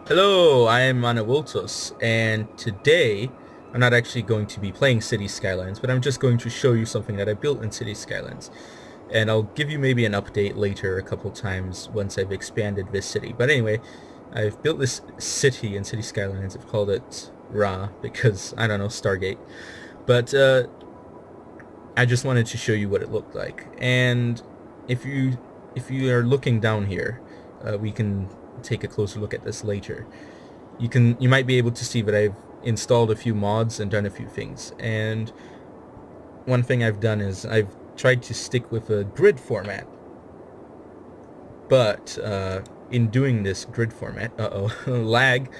Hello, I am Manawiltos, and today I'm not actually going to be playing City Skylines, but I'm just going to show you something that I built in City Skylines. And I'll give you maybe an update later a couple times once I've expanded this city. But anyway, I've built this city in City Skylines. I've called it Ra because, I don't know, Stargate. But I just wanted to show you what it looked like. And if you are looking down here, we can take a closer look at this later. You might be able to see that I've installed a few mods and done a few things. And one thing I've done is I've tried to stick with a grid format. But in doing this grid format, lag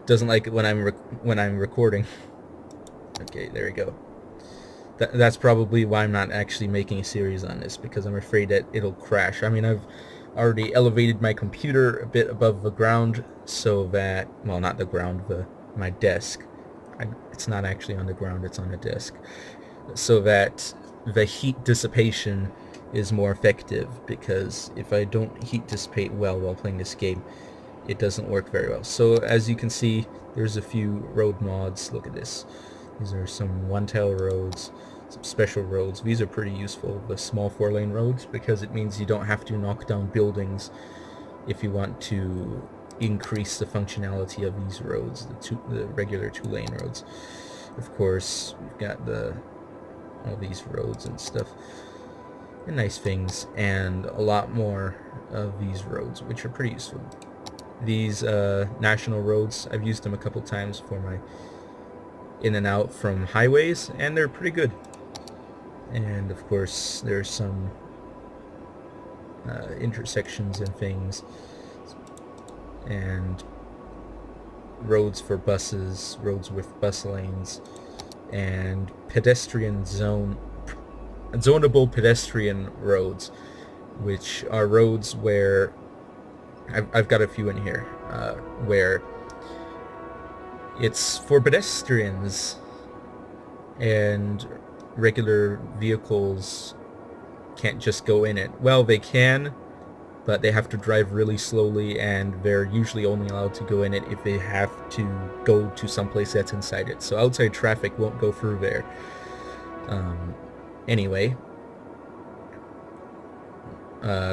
doesn't like it when I'm recording. Okay, there we go. That's probably why I'm not actually making a series on this, because I'm afraid that it'll crash. I mean, I've already elevated my computer a bit above the ground so that, well, not the ground, my desk. It's not actually on the ground, it's on a desk. So that the heat dissipation is more effective, because if I don't heat dissipate well while playing this game, it doesn't work very well. So as you can see, there's a few road mods. Look at this. These are some one-tail roads, some special roads. These are pretty useful, the small 4-lane roads, because it means you don't have to knock down buildings if you want to increase the functionality of these roads, the regular 2-lane roads. Of course, we've got all these roads and stuff, and nice things, and a lot more of these roads, which are pretty useful. These national roads, I've used them a couple times for my in and out from highways, and they're pretty good. And of course there's some intersections and things, and roads for buses, roads with bus lanes, and zonable pedestrian roads, which are roads where I've got a few in here where it's for pedestrians and regular vehicles can't just go in it. Well, they can, but they have to drive really slowly, and they're usually only allowed to go in it if they have to go to someplace that's inside it. So outside traffic won't go through there. Anyway,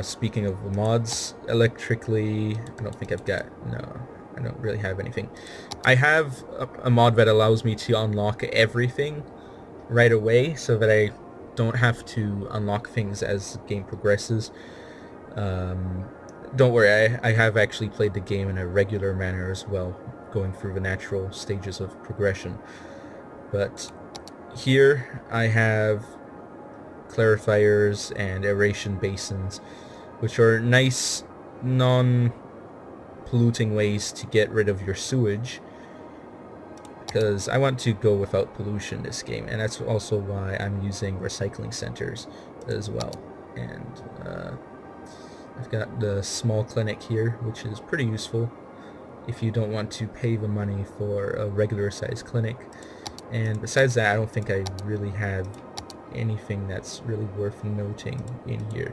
speaking of mods, electrically, I don't think I've got, no, I don't really have anything. I have a mod that allows me to unlock everything right away, so that I don't have to unlock things as the game progresses. Don't worry, I have actually played the game in a regular manner as well, going through the natural stages of progression. But here I have clarifiers and aeration basins, which are nice non-polluting ways to get rid of your sewage, because I want to go without pollution this game, and that's also why I'm using recycling centers as well. And I've got the small clinic here, which is pretty useful if you don't want to pay the money for a regular sized clinic. And besides that, I don't think I really have anything that's really worth noting in here,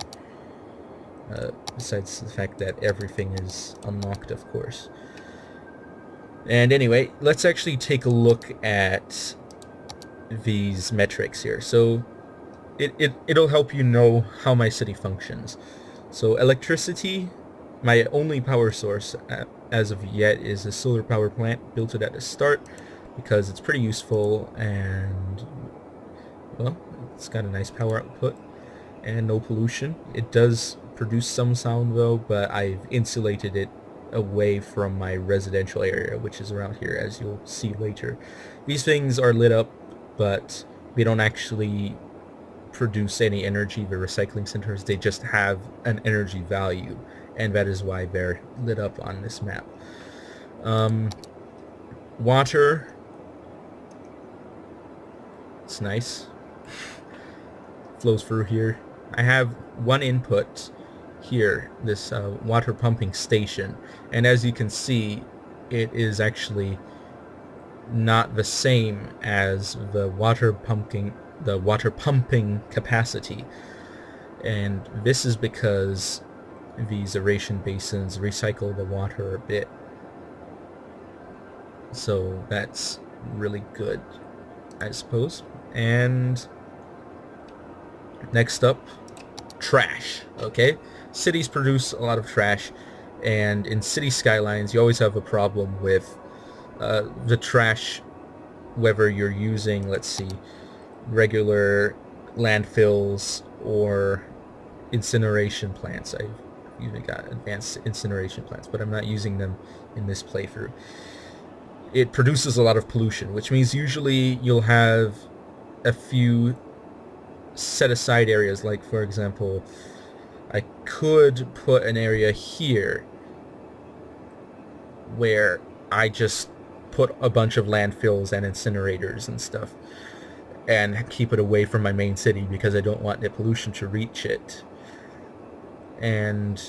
besides the fact that everything is unlocked, of course. And anyway, let's actually take a look at these metrics here. So it'll help you know how my city functions. So electricity, my only power source as of yet is a solar power plant. Built it at the start because it's pretty useful, and well, it's got a nice power output and no pollution. It does produce some sound though, but I've insulated it away from my residential area, which is around here, as you'll see later. These things are lit up, but they don't actually produce any energy. The recycling centers, they just have an energy value, and that is why they're lit up on this map. Water, it's nice, flows through here. I have one input here, this water pumping station, and as you can see, it is actually not the same as the water pumping capacity, and this is because these aeration basins recycle the water a bit So that's really good, I suppose. And next up, trash. Okay, cities produce a lot of trash, and in city skylines you always have a problem with the trash, whether you're using, let's see, regular landfills or incineration plants. I've even got advanced incineration plants, but I'm not using them in this playthrough. It produces a lot of pollution, which means usually you'll have a few set aside areas. Like, for example, I could put an area here where I just put a bunch of landfills and incinerators and stuff and keep it away from my main city because I don't want the pollution to reach it. And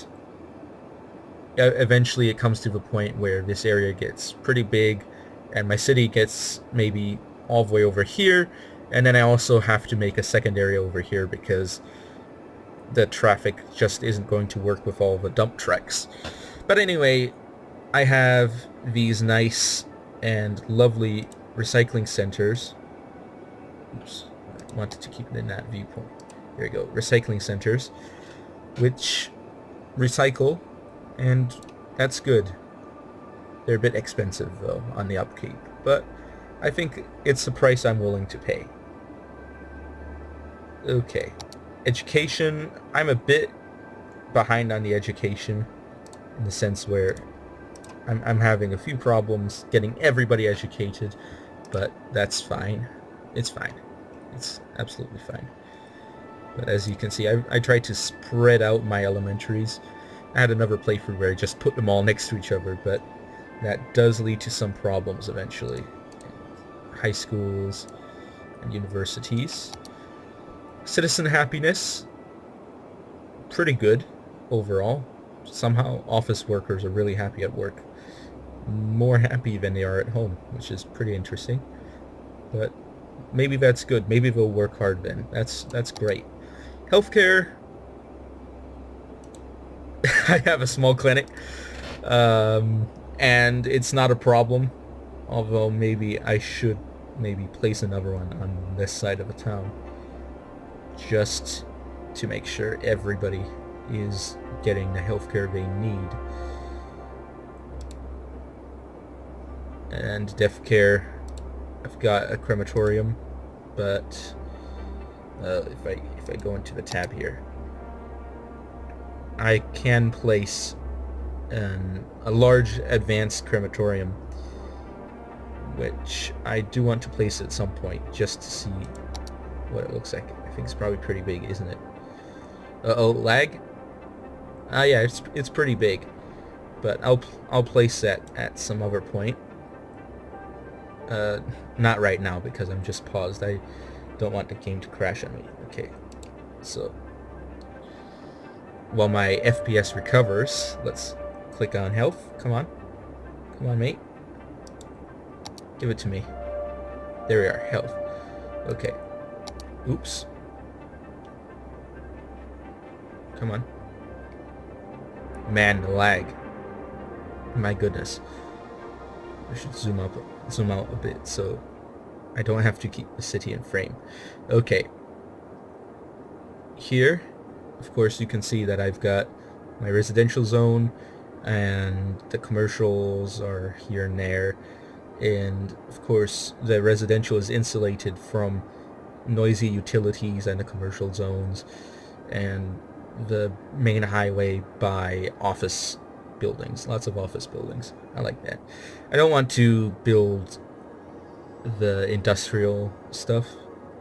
eventually it comes to the point where this area gets pretty big and my city gets maybe all the way over here, and then I also have to make a second area over here because the traffic just isn't going to work with all the dump trucks. But anyway, I have these nice and lovely recycling centers. Oops, I wanted to keep it in that viewpoint. There we go, recycling centers, which recycle, and that's good. They're a bit expensive though on the upkeep, but I think it's the price I'm willing to pay. Okay, education, I'm a bit behind on the education in the sense where I'm having a few problems getting everybody educated, but that's fine. It's fine. It's absolutely fine. But as you can see, I tried to spread out my elementaries. I had another playthrough where I just put them all next to each other, but that does lead to some problems eventually. High schools and universities. Citizen happiness, pretty good overall. Somehow office workers are really happy at work. More happy than they are at home, which is pretty interesting. But maybe that's good. Maybe they'll work hard then. That's great. Healthcare. I have a small clinic. And it's not a problem, although maybe I should place another one on this side of the town just to make sure everybody is getting the healthcare they need. And death care, I've got a crematorium, but if I go into the tab here, I can place a large advanced crematorium, which I do want to place at some point just to see what it looks like. I think it's probably pretty big, isn't it? Uh-oh, lag? Ah, yeah, it's pretty big, but I'll place that at some other point. Not right now because I'm just paused. I don't want the game to crash on me. Okay, so while my FPS recovers, let's click on health. Come on, mate. Give it to me. There we are, health. Okay. Oops. Come on. Man, the lag. My goodness. I should zoom out a bit so I don't have to keep the city in frame. Okay. Here, of course, you can see that I've got my residential zone and the commercials are here and there. And of course, the residential is insulated from noisy utilities and the commercial zones and the main highway by office buildings. Lots of office buildings. I like that. I don't want to build the industrial stuff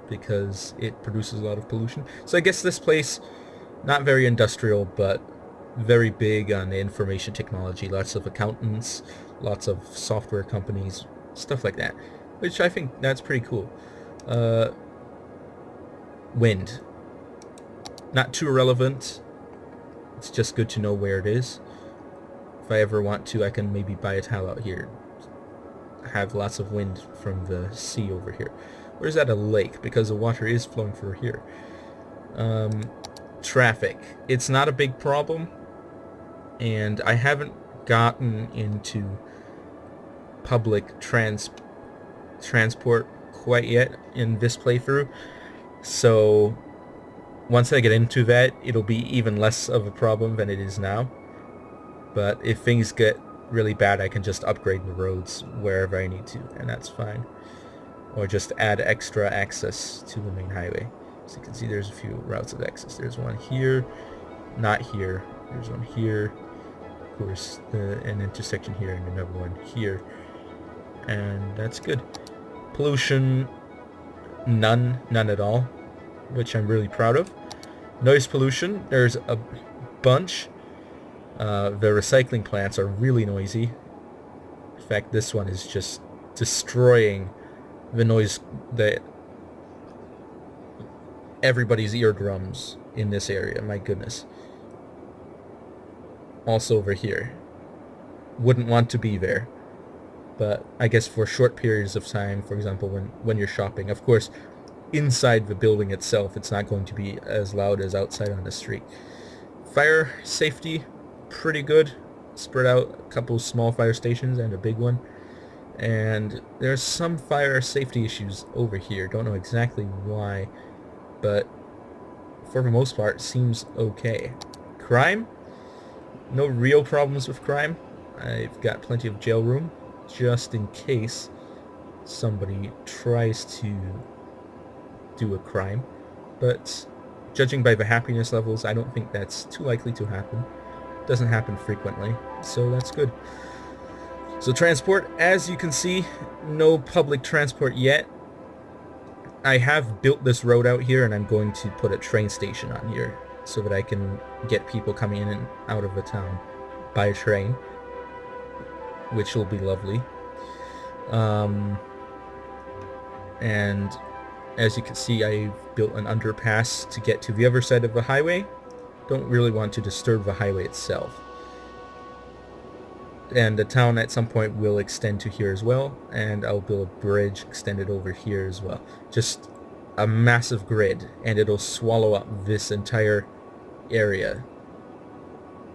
because it produces a lot of pollution. So I guess this place, not very industrial, but very big on information technology. Lots of accountants, lots of software companies, stuff like that, which I think that's pretty cool. Wind. Not too relevant. It's just good to know where it is. If I ever want to, I can maybe buy a tile out here. Have lots of wind from the sea over here. Or is that a lake? Because the water is flowing through here. Traffic. It's not a big problem. And I haven't gotten into public transport quite yet in this playthrough, so once I get into that, it'll be even less of a problem than it is now. But if things get really bad, I can just upgrade the roads wherever I need to, and that's fine. Or just add extra access to the main highway. So you can see there's a few routes of access. There's one here, not here. There's one here, of course, an intersection here, and another one here. And that's good. Pollution, none at all, which I'm really proud of. Noise pollution, there's a bunch. The recycling plants are really noisy. In fact, this one is just destroying the noise that everybody's eardrums in this area. My goodness. Also over here. Wouldn't want to be there. But I guess for short periods of time, for example, when you're shopping, of course, inside the building itself, it's not going to be as loud as outside on the street. Fire safety, pretty good. Spread out a couple small fire stations and a big one. And there's some fire safety issues over here. Don't know exactly why, but for the most part, seems okay. Crime? No real problems with crime. I've got plenty of jail room, just in case somebody tries to do a crime. But judging by the happiness levels, I don't think that's too likely to happen. Doesn't happen frequently, so that's good. So transport, as you can see, no public transport yet. I have built this road out here, and I'm going to put a train station on here so that I can get people coming in and out of the town by train, which will be lovely. And as you can see, I've built an underpass to get to the other side of the highway. Don't really want to disturb the highway itself. And the town at some point will extend to here as well, and I'll build a bridge extended over here as well. Just a massive grid, and it'll swallow up this entire area.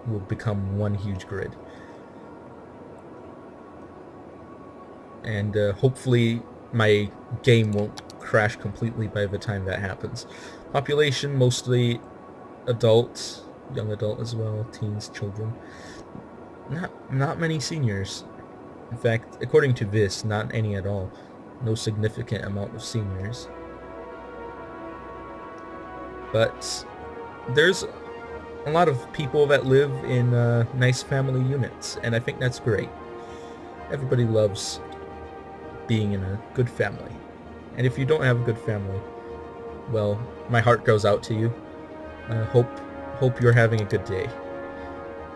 Will become one huge grid. And hopefully my game won't crash completely by the time that happens. Population, mostly adults, young adult as well, teens, children. Not many seniors. In fact, according to this, not any at all. No significant amount of seniors. But there's a lot of people that live in nice family units, and I think that's great. Everybody loves being in a good family. And if you don't have a good family, well, my heart goes out to you. Hope you're having a good day.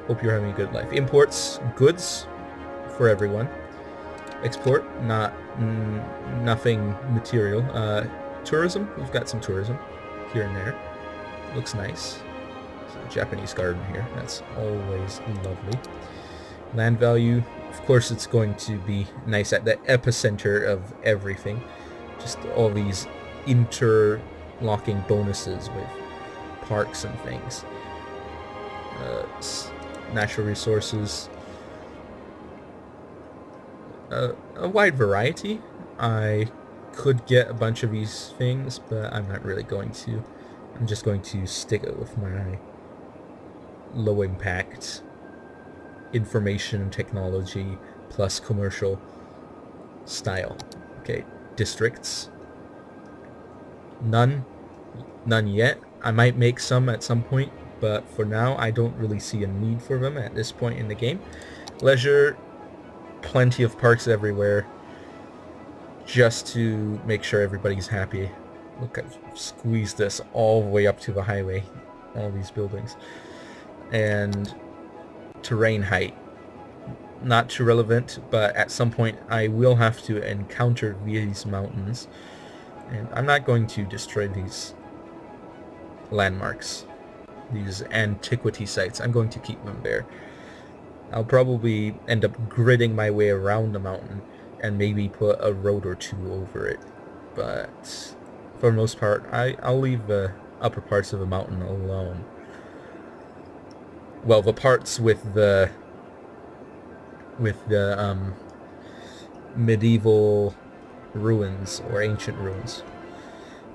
Hope you're having a good life. Imports, goods for everyone. Export, nothing material. Tourism, we've got some tourism here and there. Looks nice. There's a Japanese garden here. That's always lovely. Land value, of course it's going to be nice at the epicenter of everything. Just all these interlocking bonuses with parks and things. Natural resources, a wide variety. I could get a bunch of these things, but I'm not really going to. I'm just going to stick it with my low impact information technology plus commercial style. Okay, districts. None yet. I might make some at some point, but for now I don't really see a need for them at this point in the game. Leisure, plenty of parks everywhere, just to make sure everybody's happy. Look, I've squeezed this all the way up to the highway, all these buildings. And terrain height, not too relevant, but at some point I will have to encounter these mountains, and I'm not going to destroy these landmarks, these antiquity sites. I'm going to keep them there. I'll probably end up gridding my way around the mountain and maybe put a road or two over it, but for the most part I'll leave the upper parts of the mountain alone. Well, the parts with the medieval ruins or ancient ruins.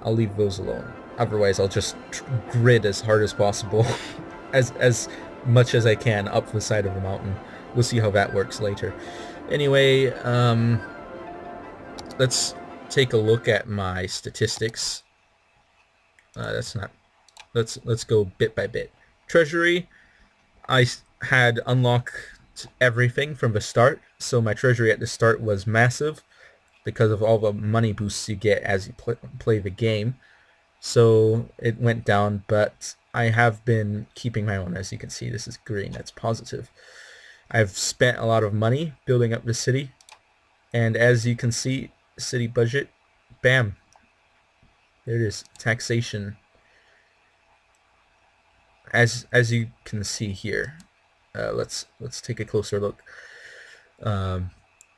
I'll leave those alone. Otherwise, I'll just grid as hard as possible, as much as I can up the side of the mountain. We'll see how that works later. Anyway, let's take a look at my statistics. That's not. Let's go bit by bit. Treasury, I had unlocked everything from the start, so my treasury at the start was massive because of all the money boosts you get as you play the game. So it went down, but I have been keeping my own. As you can see, this is green. That's positive. I've spent a lot of money building up the city, and as you can see, city budget, bam, there it is. Taxation. As you can see here, let's take a closer look.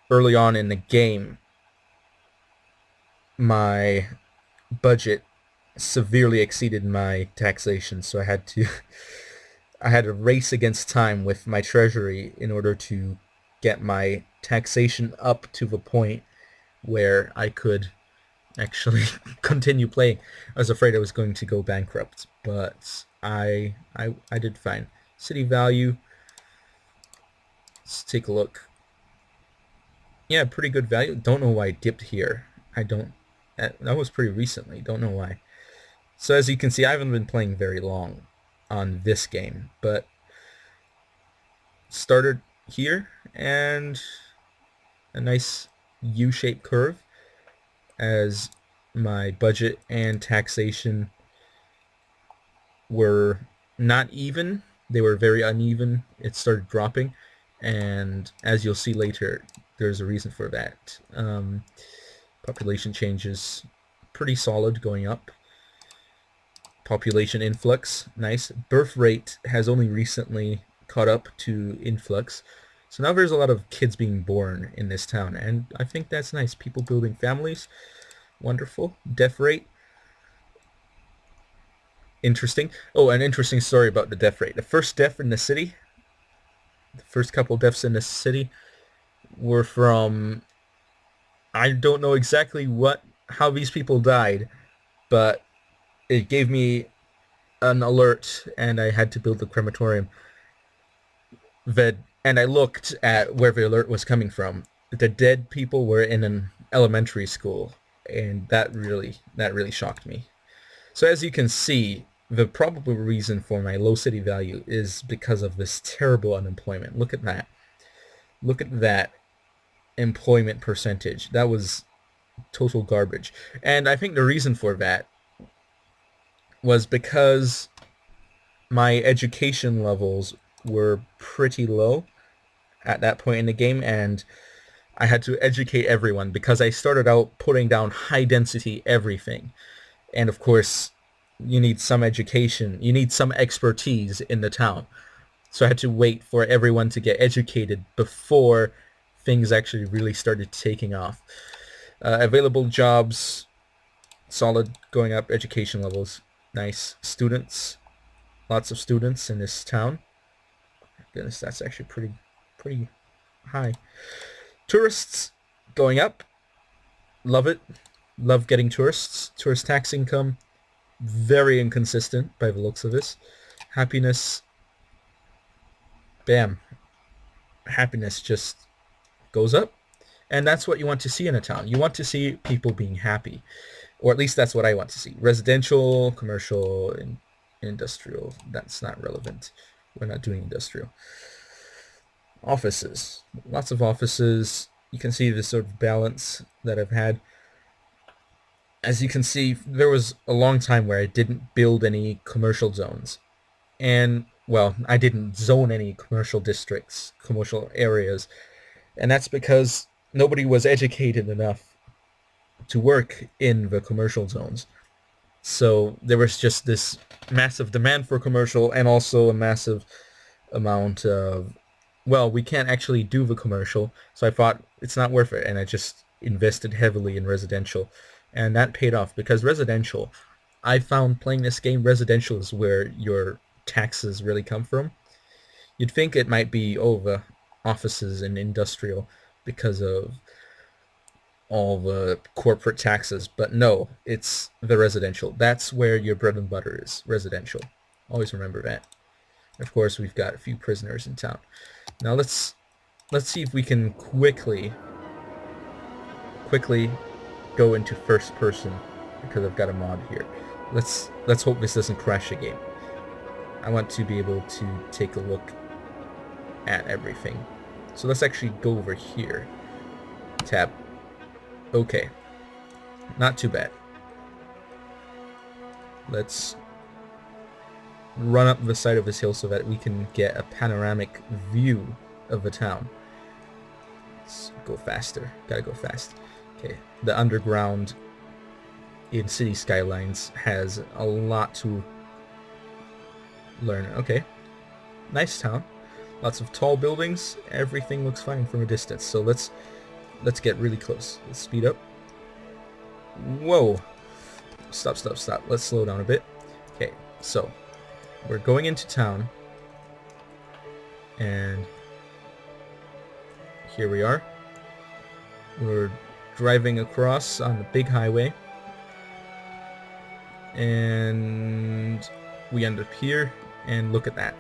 Early on in the game, my budget severely exceeded my taxation, so I had to race against time with my treasury in order to get my taxation up to the point where I could actually continue playing. I was afraid I was going to go bankrupt, but I did fine. City value, let's take a look. Yeah, pretty good value. Don't know why it dipped here. That was pretty recently. Don't know why. So as you can see, I haven't been playing very long on this game, but started here and a nice U-shaped curve as my budget and taxation were not even. They were very uneven. It started dropping, and as you'll see later, there's a reason for that. Population changes, pretty solid, going up. Population influx, nice. Birth rate has only recently caught up to influx. So now there's a lot of kids being born in this town, and I think that's nice. People building families, wonderful. Death rate, interesting. Oh, an interesting story about the death rate. The first death in the city, the first couple deaths in the city were from, I don't know exactly how these people died, but it gave me an alert, and I had to build the crematorium. And I looked at where the alert was coming from. The dead people were in an elementary school, and that really shocked me. So as you can see, the probable reason for my low city value is because of this terrible unemployment. Look at that. Look at that employment percentage. That was total garbage. And I think the reason for that was because my education levels were pretty low at that point in the game, and I had to educate everyone because I started out putting down high density everything. And of course, you need some education, you need some expertise in the town. So I had to wait for everyone to get educated before things actually really started taking off. Available jobs, solid, going up. Education levels, nice. Students, lots of students in this town. Goodness, that's actually pretty high. Tourists, going up. Love it. Love getting tourists. Tourist tax income, very inconsistent by the looks of this. Happiness, bam. Happiness just goes up. And that's what you want to see in a town. You want to see people being happy. Or at least that's what I want to see. Residential, commercial, and industrial. That's not relevant. We're not doing industrial. Offices. Lots of offices. You can see the sort of balance that I've had. As you can see, there was a long time where I didn't build any commercial zones. And, well, I didn't zone any commercial districts, commercial areas. And that's because nobody was educated enough to work in the commercial zones. So there was just this massive demand for commercial, and also a massive amount of, well, we can't actually do the commercial, so I thought it's not worth it, and I just invested heavily in residential. And that paid off, because residential, I found playing this game, residential is where your taxes really come from. You'd think it might be, the offices and industrial, because of all the corporate taxes, but no, it's the residential. That's where your bread and butter is, residential. Always remember that. Of course, we've got a few prisoners in town. Now let's see if we can quickly go into first person because I've got a mod here. Let's hope this doesn't crash the game. I want to be able to take a look at everything. So let's actually go over here. Tab. Okay. Not too bad. Let's run up the side of this hill so that we can get a panoramic view of the town. Let's go faster. Gotta go fast. Okay. The underground in City Skylines has a lot to learn. Okay. Nice town. Lots of tall buildings. Everything looks fine from a distance. So let's get really close. Let's speed up. Whoa. Stop. Let's slow down a bit. Okay, so we're going into town. And here we are. We're driving across on the big highway. And we end up here. And look at that.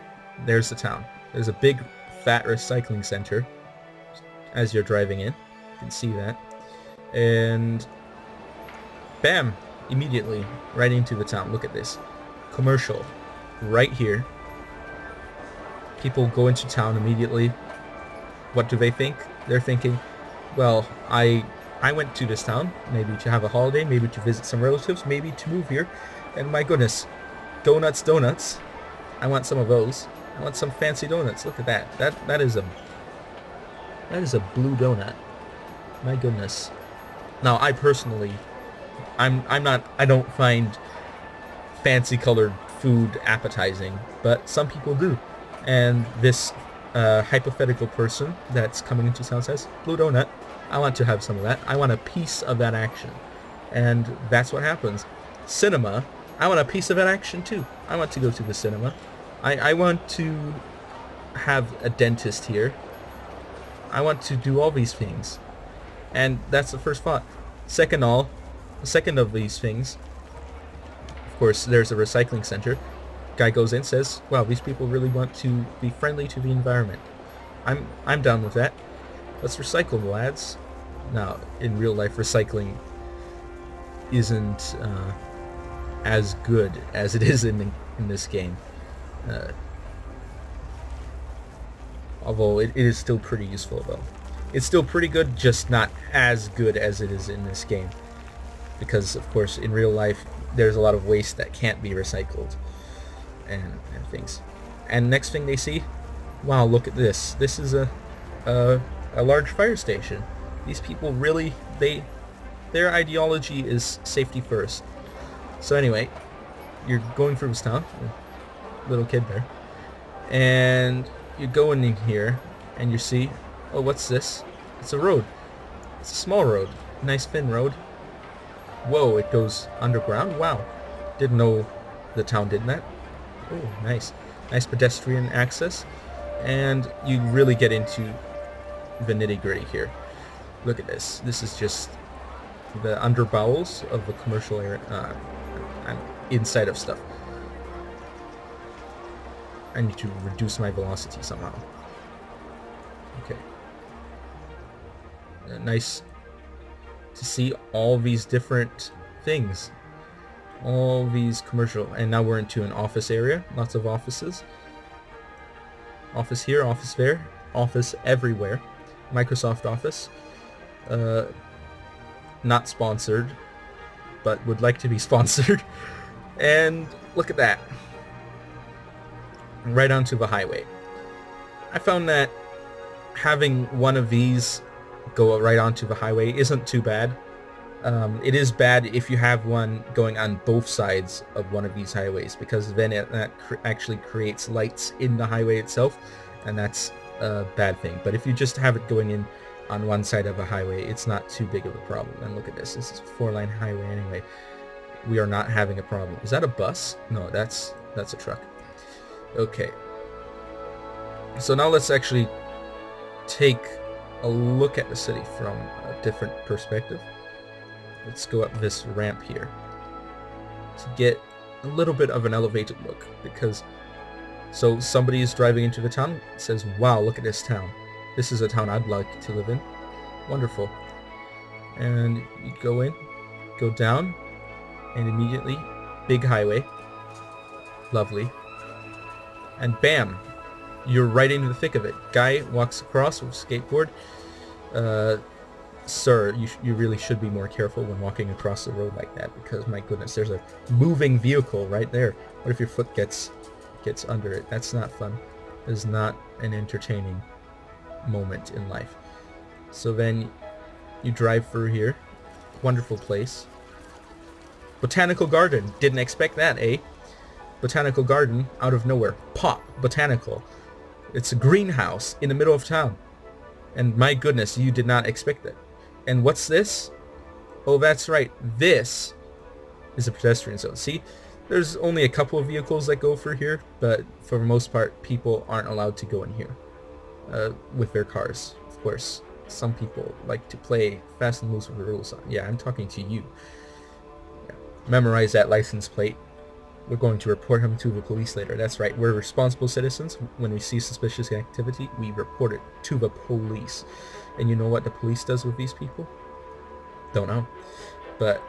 There's the town. There's a big fat recycling center as you're driving in. You can see that. And bam! Immediately right into the town. Look at this. Commercial. Right here. People go into town immediately. What do they think? They're thinking, well, I went to this town, maybe to have a holiday, maybe to visit some relatives, maybe to move here. And my goodness, donuts. I want some of those. I want some fancy donuts. Look at that. That is a blue donut. My goodness. Now, I personally, I don't find fancy colored food appetizing, but some people do. And this hypothetical person that's coming into town says, blue donut, I want to have some of that. I want a piece of that action. And that's what happens. Cinema, I want a piece of that action too. I want to go to the cinema. I want to have a dentist here. I want to do all these things. And that's the first thought. Second of these things, of course, there's a recycling center. Guy goes in, says, wow, these people really want to be friendly to the environment. I'm down with that. Let's recycle, lads. Now, in real life, recycling isn't as good as it is in this game. Although it is still pretty useful, though. It's still pretty good, just not as good as it is in this game. Because, of course, in real life, there's a lot of waste that can't be recycled. And things. And next thing they see, wow, look at this. This is a large fire station. These people really, their ideology is safety first. So anyway, you're going through this town, little kid there, and you go in here, and you see, oh, what's this? It's a road. It's a small road. Nice thin road. Whoa, it goes underground? Wow. Didn't know the town did that. Oh, nice. Nice pedestrian access. And you really get into the nitty-gritty here. Look at this. This is just the underbowels of the commercial area. Inside of stuff. I need to reduce my velocity somehow. Okay. Nice to see all these different things. All these commercial. And now we're into an office area. Lots of offices. Office here, office there. Office everywhere. Microsoft Office. Not sponsored, but would like to be sponsored. And look at that. Right onto the highway. I found that having one of these go right onto the highway isn't too bad. It is bad if you have one going on both sides of one of these highways, because then that actually creates lights in the highway itself, and that's a bad thing. But if you just have it going in on one side of a highway, it's not too big of a problem. And look at this. This is a 4-line highway anyway. We are not having a problem. Is that a bus? No, that's a truck. Okay. So now let's actually take a look at the city from a different perspective. Let's go up this ramp here to get a little bit of an elevated look, because so somebody is driving into the town, says, wow, look at this town. This is a town I'd like to live in. Wonderful. And you go in, go down, and immediately, big highway. Lovely. And bam, you're right into the thick of it. Guy walks across with a skateboard. Sir, you really should be more careful when walking across the road like that, because my goodness, there's a moving vehicle right there. What if your foot gets under it? That's not fun. It's not an entertaining moment in life. So then you drive through here. Wonderful place. Botanical garden. Didn't expect that, eh? Botanical garden out of nowhere. Pop. Botanical. It's a greenhouse in the middle of town. And my goodness, you did not expect that. And what's this? Oh, that's right. This is a pedestrian zone. See, there's only a couple of vehicles that go through here, but for the most part, people aren't allowed to go in here with their cars. Of course, some people like to play fast and loose with the rules. Yeah, I'm talking to you. Yeah. Memorize that license plate. We're going to report him to the police later. That's right. We're responsible citizens. When we see suspicious activity, we report it to the police. And you know what the police does with these people? Don't know. But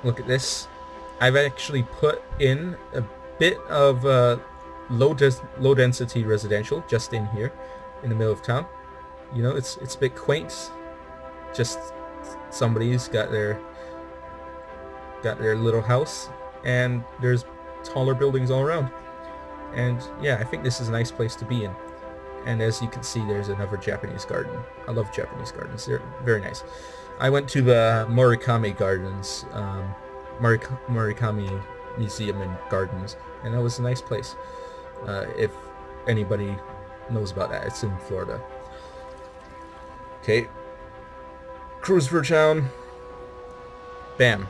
look at this. I've actually put in a bit of low density residential just in here in the middle of town. You know, it's a bit quaint. Just somebody's got their little house, and there's taller buildings all around. And yeah, I think this is a nice place to be in. And as you can see, there's another Japanese garden. I love Japanese gardens. They're very nice. I went to the Morikami Gardens, Morikami Museum and Gardens, and that was a nice place. If anybody knows about that, it's in Florida. Okay. Cruise through town. Bam.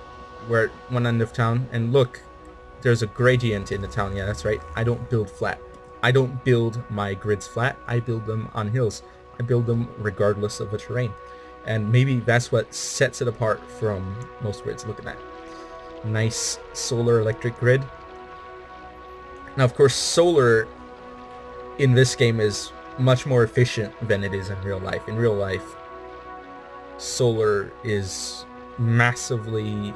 We're at one end of town, and look, there's a gradient in the town. Yeah, that's right. I don't build flat. I don't build my grids flat. I build them on hills. I build them regardless of the terrain. And maybe that's what sets it apart from most grids. Look at that. Nice solar electric grid. Now, of course, solar in this game is much more efficient than it is in real life. In real life, solar is massively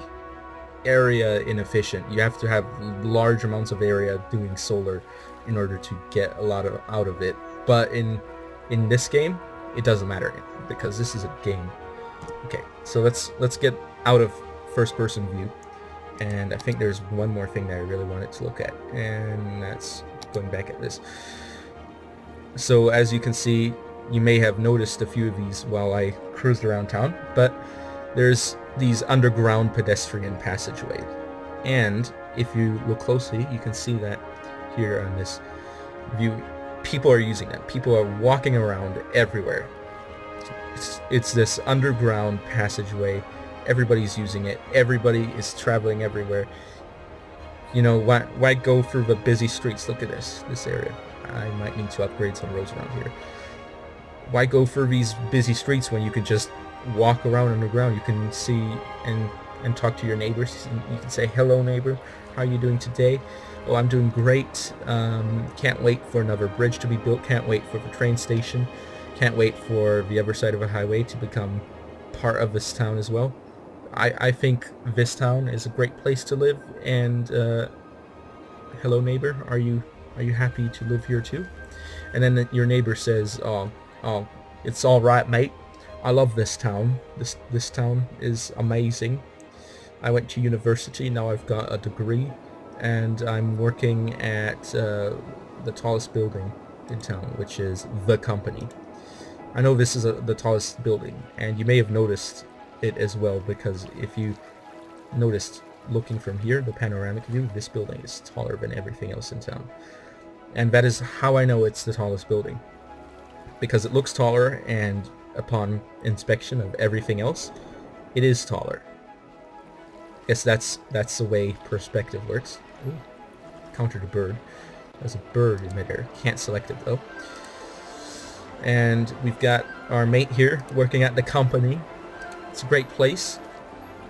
area inefficient. You have to have large amounts of area doing solar in order to get a lot out of it. But in this game, it doesn't matter, because this is a game. Okay, so let's get out of first person view, and I think there's one more thing that I really wanted to look at, and that's going back at this. So as you can see, you may have noticed a few of these while I cruised around town, but there's these underground pedestrian passageways, and if you look closely, you can see that here on this view, people are using them. People are walking around everywhere. It's this underground passageway. Everybody's using it. Everybody is traveling everywhere. You know, why go through the busy streets? Look at this area. I might need to upgrade some roads around here. Why go through these busy streets when you could just walk around underground? You can see and talk to your neighbors. You can say, hello neighbor, how are you doing today? Oh, I'm doing great. Can't wait for another bridge to be built. Can't wait for the train station. Can't wait for the other side of a highway to become part of this town as well. I think this town is a great place to live. And hello neighbor, are you happy to live here too? And then your neighbor says, oh, it's all right, mate. I love this town. This town is amazing. I went to university. Now I've got a degree. And I'm working at the tallest building in town, which is the company. I know this is the tallest building, and you may have noticed it as well, because if you noticed looking from here, the panoramic view, this building is taller than everything else in town. And that is how I know it's the tallest building, because it looks taller, and upon inspection of everything else, it is taller. Guess that's the way perspective works. Ooh, countered a bird. There's a bird in midair. Can't select it though. And we've got our mate here working at the company. It's a great place.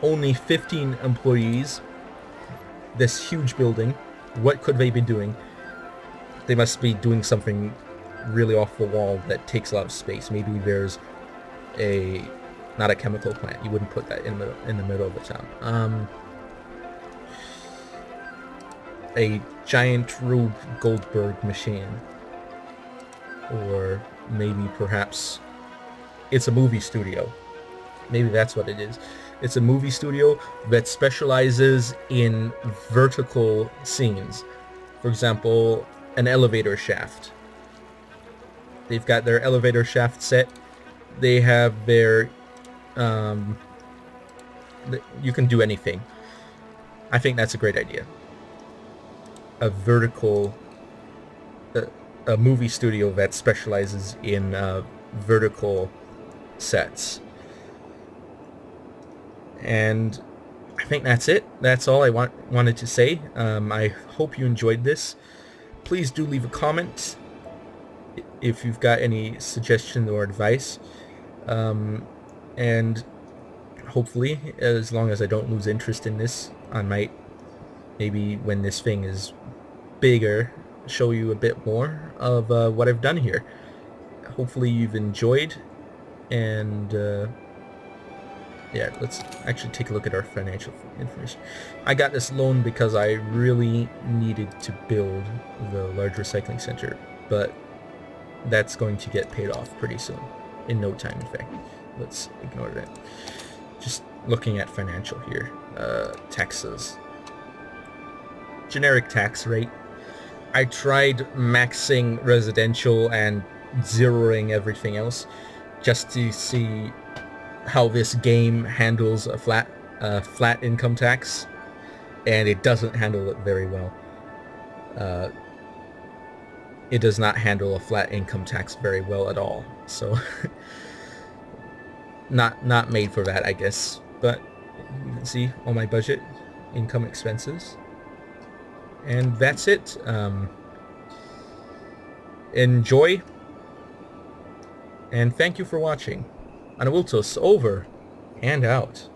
Only 15 employees. This huge building. What could they be doing? They must be doing something really off the wall that takes a lot of space. Maybe there's not a chemical plant. You wouldn't put that in the middle of the town. A giant Rube Goldberg machine. Or maybe perhaps it's a movie studio. Maybe that's what it is. It's a movie studio that specializes in vertical scenes. For example, an elevator shaft. They've got their elevator shaft set. They have their... you can do anything. I think that's a great idea. A vertical... a movie studio that specializes in vertical sets. And I think that's it. That's all I wanted to say. I hope you enjoyed this. Please do leave a comment if you've got any suggestions or advice. And hopefully, as long as I don't lose interest in this, I might, maybe when this thing is bigger, show you a bit more of what I've done here. Hopefully you've enjoyed, and yeah, let's actually take a look at our financial information. I got this loan because I really needed to build the large recycling center, but that's going to get paid off pretty soon, in no time in fact. Let's ignore that. Just looking at financial here. Taxes. Generic tax rate. I tried maxing residential and zeroing everything else just to see how this game handles a flat income tax, and it doesn't handle it very well. It does not handle a flat income tax very well at all, so not made for that, I guess. But you can see all my budget, income, expenses, and that's it. Enjoy, and thank you for watching. Anawultos over and out.